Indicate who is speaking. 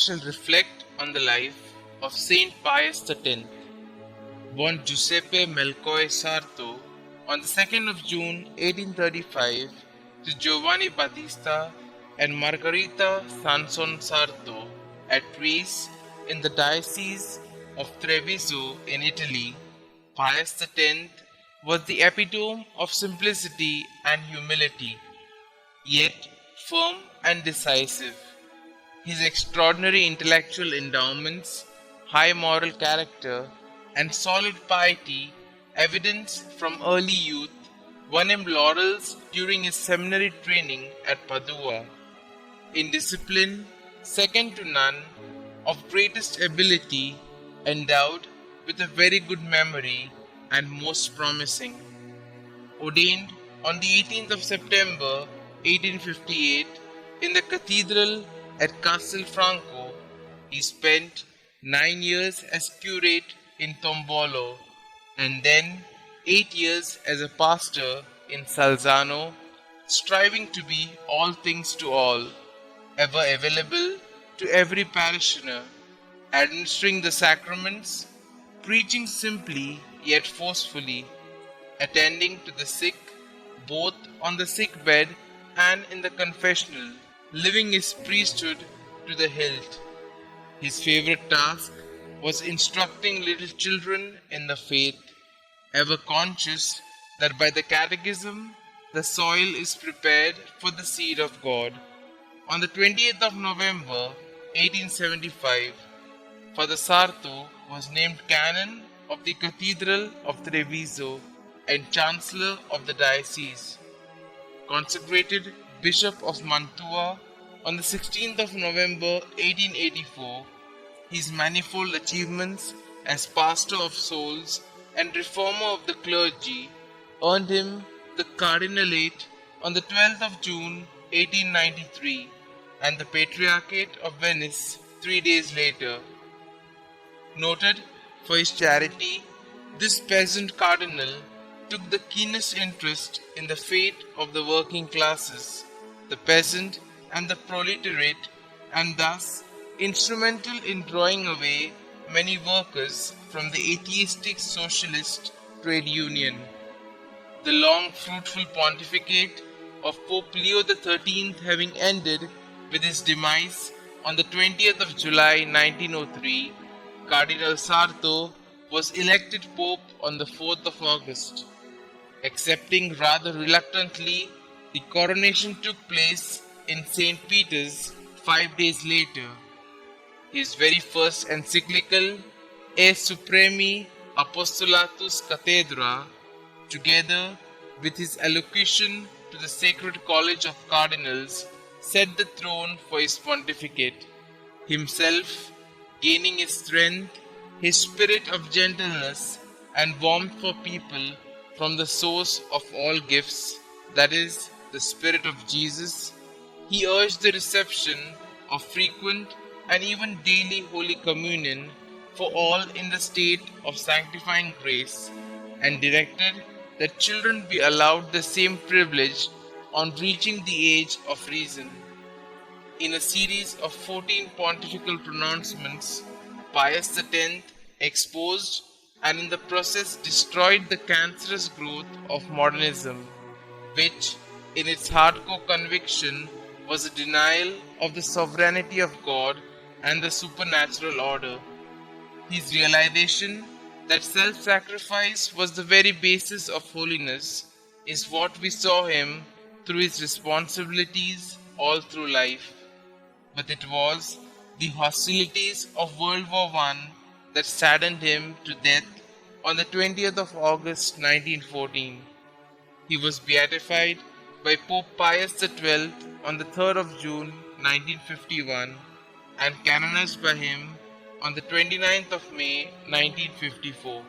Speaker 1: shall reflect on the life of St. Pius X, born Giuseppe Melchiorre Sarto on the 2nd of June 1835 to Giovanni Battista and Margherita Sanson Sarto at Treves in the Diocese of Treviso in Italy. Pius X was the epitome of simplicity and humility, yet firm and decisive. His extraordinary intellectual endowments, high moral character, and solid piety, evidenced from early youth, won him laurels during his seminary training at Padua. In discipline, second to none, of greatest ability, endowed with a very good memory, and most promising. Ordained on the 18th of September 1858 in the cathedral at Castelfranco, he spent 9 years as curate in Tombolo and then 8 years as a pastor in Salzano, striving to be all things to all, ever available to every parishioner, administering the sacraments, preaching simply yet forcefully, attending to the sick both on the sick bed and in the confessional, living his priesthood to the hilt. His favorite task was instructing little children in the faith, ever conscious that by the catechism the soil is prepared for the seed of God. On the 20th of November 1875, Father Sarto was named Canon of the Cathedral of Treviso and Chancellor of the Diocese, consecrated Bishop of Mantua on the 16th of November 1884. His manifold achievements as pastor of souls and reformer of the clergy earned him the cardinalate on the 12th of June 1893 and the Patriarchate of Venice 3 days later. Noted for his charity, this peasant cardinal took the keenest interest in the fate of the working classes, the peasant and the proletariat, and thus instrumental in drawing away many workers from the atheistic socialist trade union. The long fruitful pontificate of Pope Leo XIII having ended with his demise on the 20th of July 1903, Cardinal Sarto was elected Pope on the 4th of August. Accepting rather reluctantly, the coronation took place in St. Peter's 5 days later. His very first encyclical, E Supremi Apostolatus Cathedra, together with his allocution to the Sacred College of Cardinals, set the throne for his pontificate. Himself gaining his strength, his spirit of gentleness and warmth for people from the source of all gifts, that is, the Spirit of Jesus, he urged the reception of frequent and even daily Holy Communion for all in the state of sanctifying grace, and directed that children be allowed the same privilege on reaching the age of reason. In a series of 14 pontifical pronouncements, Pius X exposed and in the process destroyed the cancerous growth of modernism, which, in its hardcore conviction, was a denial of the sovereignty of God and the supernatural order. His realization that self-sacrifice was the very basis of holiness is what we saw him through his responsibilities all through life. But it was the hostilities of World War I that saddened him to death on the 20th of August 1914. He was beatified by Pope Pius XII on the 3rd of June 1951 and canonized by him on the 29th of May 1954.